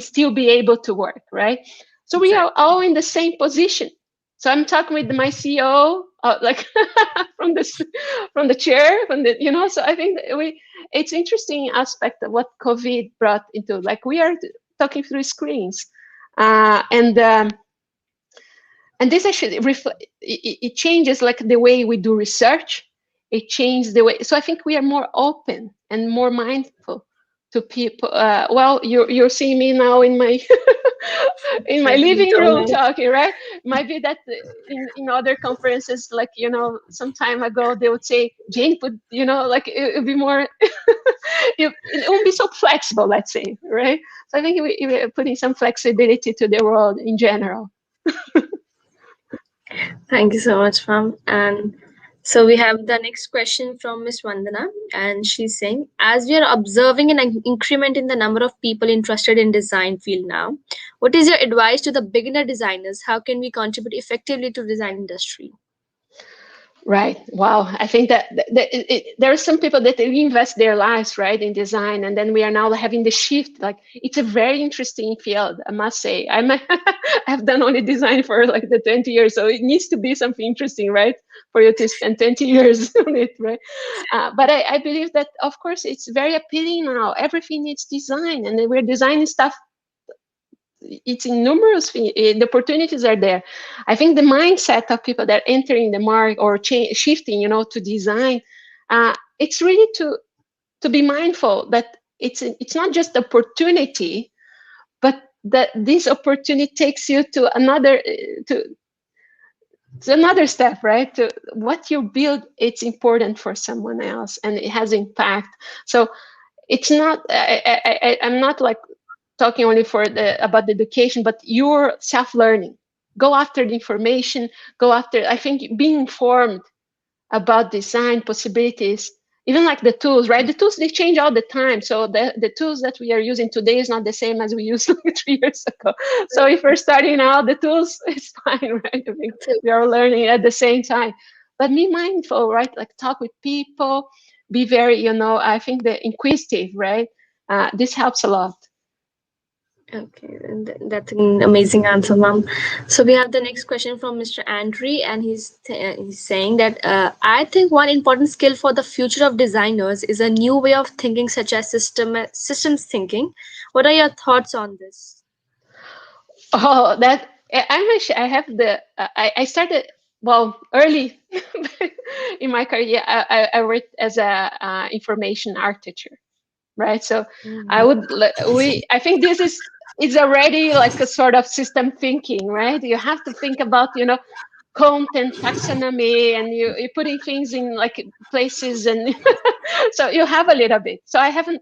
still be able to work, right? So we are
Exactly.
all in the same position. So I'm talking with my CEO, like from the chair, So I think that it's interesting aspect of what COVID brought into, like we are talking through screens, and this actually it changes like the way we do research. It changes the way, so I think we are more open and more mindful to people. Well, you're seeing me now in my in my
Exactly.
living
So
room
nice.
talking, right? Might be that in other conferences, like some time ago they would say, Jane, put, like it would be more it won't be so flexible, let's say, right? So I think we're putting some flexibility to the world in general.
Thank you so much, ma'am. And so we have the next question from Miss Vandana, and she's saying, as we are observing an increment in the number of people interested in design field now, what is your advice to the beginner designers? How can we contribute effectively to design industry?
Right. Wow. I think that there are some people that they invest their lives, right, in design, and then we are now having the shift. Like it's a very interesting field, I must say. I've done only design for like the 20 years, so it needs to be something interesting, right, for you to spend 20 years on it, right? But I believe that, of course, it's very appealing now. Everything needs design, and we're designing stuff. It's in numerous the opportunities are there. I think the mindset of people that are entering the market or shifting, to design, it's really to be mindful that it's not just opportunity, but that this opportunity takes you to to another step, right? To what you build, it's important for someone else and it has impact. So it's not I'm not like talking only for about the education, but your self-learning. Go after the information. Go after. I think being informed about design possibilities, even like the tools, right? The tools they change all the time. So the tools that we are using today is not the same as we used like 3 years ago. So if we're starting out, the tools is fine, right? I mean, we are learning at the same time. But be mindful, right? Like talk with people. Be very, I think the inquisitive, right? This helps a lot.
Okay, and that's an amazing answer, ma'am. So we have the next question from Mr. Andre, and he's saying that I think one important skill for the future of designers is a new way of thinking, such as systems thinking. What are your thoughts on this?
Oh, that I have I started well early in my career. I worked as a information architecture, right? So I would we I think this is it's already like a sort of system thinking, right? You have to think about content taxonomy and you're putting things in like places and so you have a little bit. So I haven't.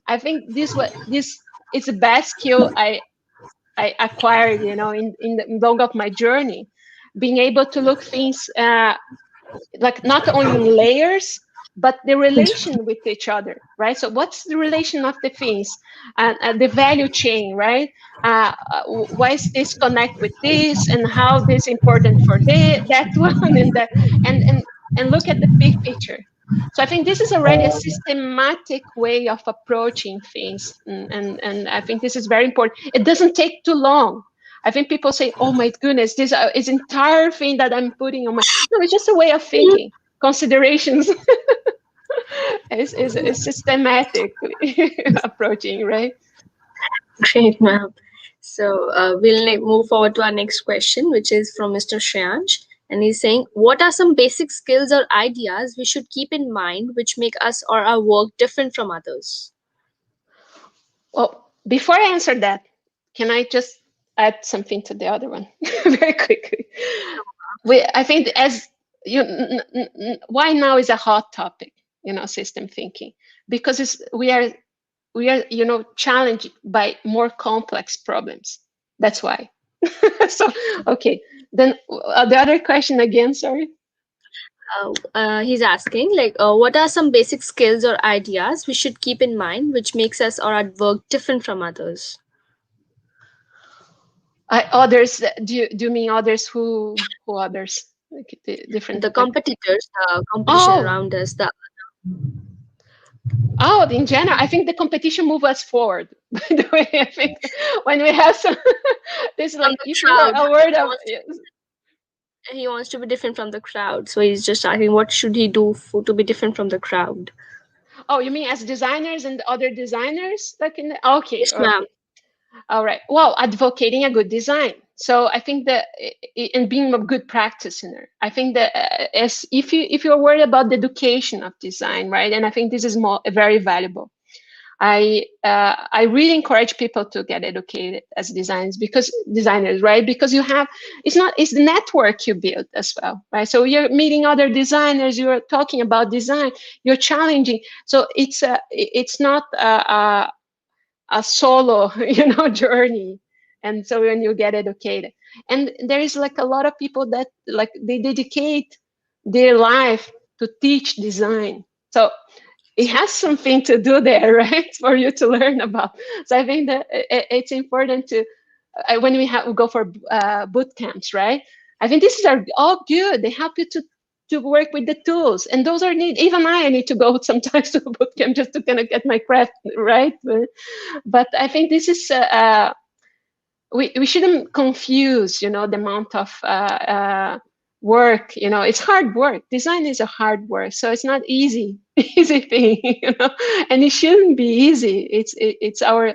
I think this is the best skill I acquired, in the long of my journey, being able to look things like not only in layers, but the relation with each other, right? So what's the relation of the things and the value chain, right? Why is this connect with this, and how this important for that one, and that, and and and look at the big picture. So I think this is already a systematic way of approaching things, and I think this is very important. It doesn't take too long. I think people say, "Oh my goodness, this is entire thing that I'm putting on my." No, it's just a way of thinking. Considerations is systematically approaching, right?
Great, ma'am. So we'll move forward to our next question, which is from Mr. Shreyansh. And he's saying, what are some basic skills or ideas we should keep in mind which make us or our work different from others?
Well, before I answer that, can I just add something to the other one very quickly? I think as why now is a hot topic, system thinking, because we are challenged by more complex problems. That's why. So okay, Then the other question again, sorry.
He's asking, like, what are some basic skills or ideas we should keep in mind which makes us or our work different from others?
Others, do you mean others who others? Like different,
The
like,
competitors, the competition
oh,
around us, the
oh, in general, I think the competition move us forward. By the way, I think when we have some, this is
from
like
the
if you were
crowd.
a word
He
of,
wants to, he wants to be different from the crowd, so he's just asking what should he do for, to be different from the crowd.
oh, you mean as designers and other designers, like in the, okay,
Yes, ma'am.
okay. All right. Well, advocating a good design. So I think that, and being a good practitioner. I think that as if you're worried about the education of design, right? And I think this is more very valuable. I really encourage people to get educated as designers, right? Because you have, it's the network you build as well, right? So you're meeting other designers, you're talking about design, you're challenging. So it's not a solo journey. And so when you get educated, and there is like a lot of people that like they dedicate their life to teach design, so it has something to do there, right, for you to learn about. So I think that it's important to when we go for boot camps, right? I think this is all good. They help you to work with the tools, and those are need. Even I need to go sometimes to a boot camp just to kind of get my craft right. But I think this is we shouldn't confuse, the amount of work. It's hard work. Design is a hard work, so it's not easy easy thing, and it shouldn't be easy. It's uh,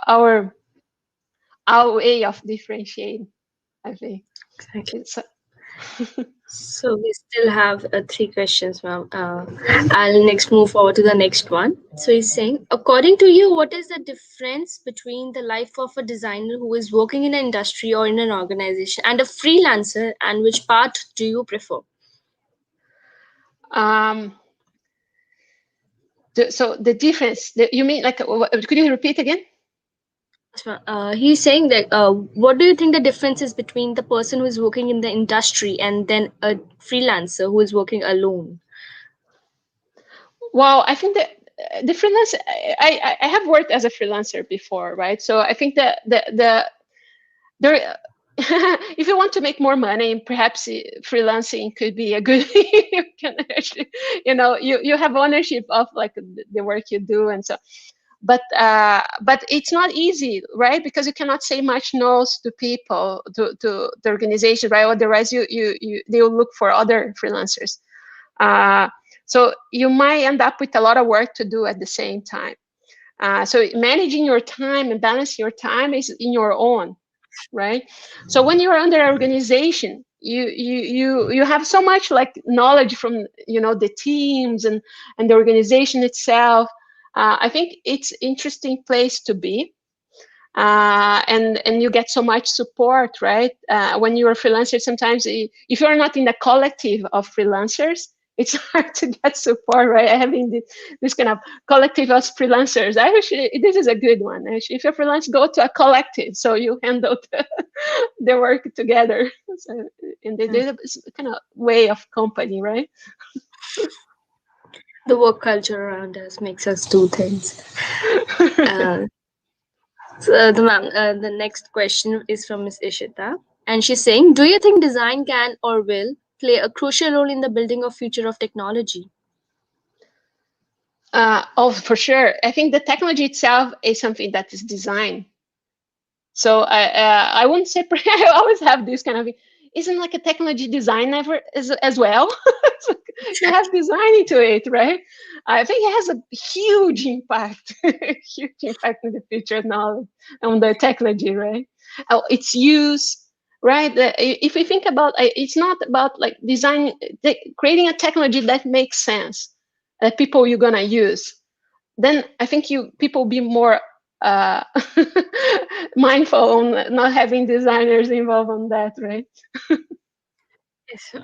our our way of differentiating. I think
Exactly.
it's.
So we still have three questions, ma'am. I'll next move forward to the next one. So he's saying, according to you, what is the difference between the life of a designer who is working in an industry or in an organization and a freelancer, and which part do you prefer?
um, so the difference, you mean like, could you repeat again?
He's saying that what do you think the difference is between the person who is working in the industry and then a freelancer who is working alone?
Well, I think that the freelance, I have worked as a freelancer before, right? So I think that there, if you want to make more money, perhaps freelancing could be a good. You can actually, you have ownership of like the work you do, and so. But it's not easy, right? Because you cannot say much no's to people, to the organization, right? Otherwise, they will look for other freelancers. Uh, so you might end up with a lot of work to do at the same time. So managing your time and balancing your time is in your own, right? So when you're under organization, you have so much like knowledge from the teams and the organization itself. I think it's interesting place to be, and you get so much support, right? When you're a freelancer, sometimes if you're not in a collective of freelancers, it's hard to get support, right? Having this kind of collective of freelancers, actually, this is a good one. Actually, if you're freelance, go to a collective, so you handle the work together. So, and there's a kind of way of company, right?
The work culture around us makes us do things. Uh, the next question is from Miss Ishita, and she's saying, "Do you think design can or will play a crucial role in the building of future of technology?"
Oh, for sure. I think the technology itself is something that is designed. So I wouldn't separate. I always have this kind of, isn't like a technology design ever as well. So you have design into it, right? I think it has a huge impact, huge impact in the future knowledge on the technology, right? Oh, its use, right? If we think about, it's not about like design, creating a technology that makes sense, that people you're gonna use. Then I think people be more uh, mindful on not having designers involved on that, right?
Yes.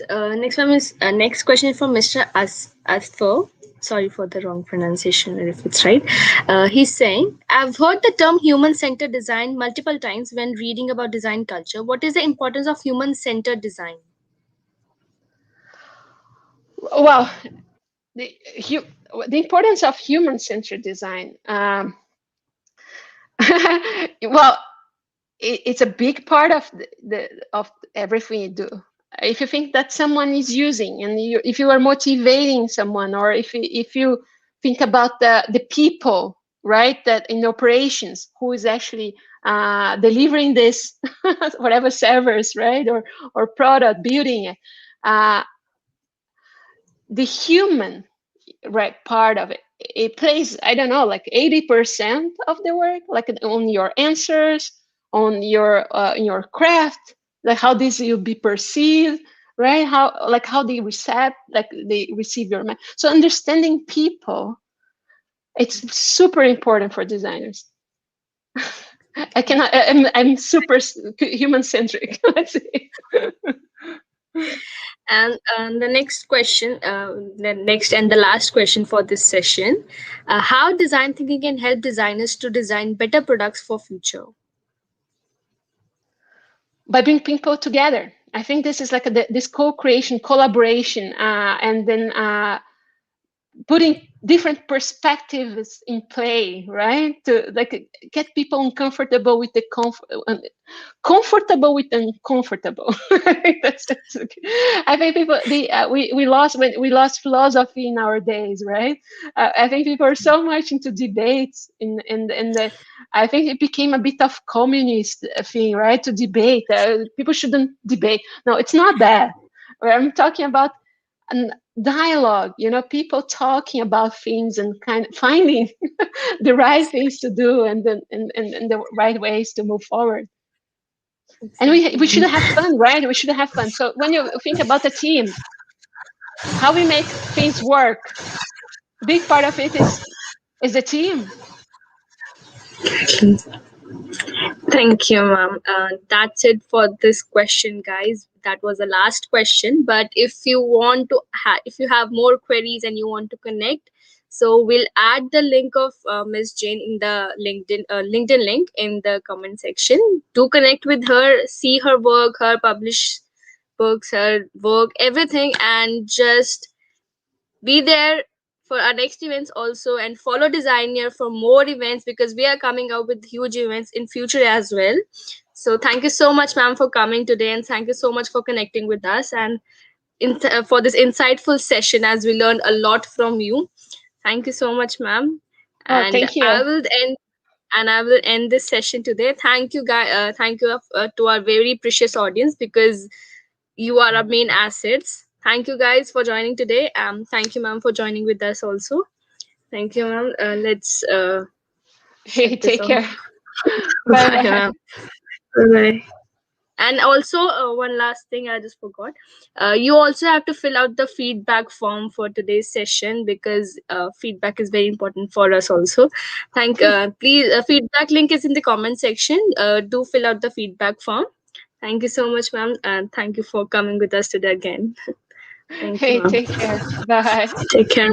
Next one is next question is from Mr. Asfo. Sorry for the wrong pronunciation if it's right. He's saying, I've heard the term human centered design multiple times when reading about design culture. What is the importance of human centered design?
Well, the the importance of human-centered design. Well, it's a big part of of everything you do. If you think that someone is using, and if you are motivating someone, or if you think about the people, right, that in operations, who is actually delivering this whatever servers, right, or product, building it, uh, the human, right, part of it, it plays, I don't know, like 80% of the work, like on your answers, on your craft, like how this will be perceived, right, how they receive your so understanding people, it's super important for designers. I'm super human centric. Let's say.
And the next question, the next and the last question for this session, how design thinking can help designers to design better products for future?
By bringing people together. I think this is like this co-creation, collaboration, and then putting different perspectives in play, right? To like get people uncomfortable with the comfortable with uncomfortable. That's okay. I think people we lost when we lost philosophy in our days, right? I think people are so much into debates in the. I think it became a bit of communist thing, right? To debate, people shouldn't debate. No, it's not that. I'm talking about an dialogue, people talking about things and kind of finding the right things to do, and then and the right ways to move forward. And we should
Exactly.
have fun, right? We should have fun. So when you think about a team, how we make things work, big part of it is the team.
Thank you, ma'am. That's it for this question, guys. That was the last question. But if you want to, if you have more queries and you want to connect, so we'll add the link of Miss Jane in the LinkedIn link in the comment section. Do connect with her, see her work, her published books, her work, everything, and just be there for our next events also, and follow Designer for more events because we are coming out with huge events in future as well. So thank you so much, ma'am, for coming today, and thank you so much for connecting with us and for this insightful session as we learned a lot from you. Thank you so much, ma'am.
Oh,
And
thank you.
I will end this session today. Thank you, guys. Thank you to our very precious audience because you are our main assets. Thank you guys for joining today. Thank you, ma'am, for joining with us also. Thank you, ma'am. Let's
Hey,
shut this
take care.
off.
Bye
Bye,
bye.
ma'am. Bye. And also, one last thing I just forgot. You also have to fill out the feedback form for today's session because feedback is very important for us also. Please, feedback link is in the comment section. Do fill out the feedback form. Thank you so much, ma'am, and thank you for coming with us today again. Thank you,
Hey,
ma'am.
take care. Bye.
Take care, ma'am.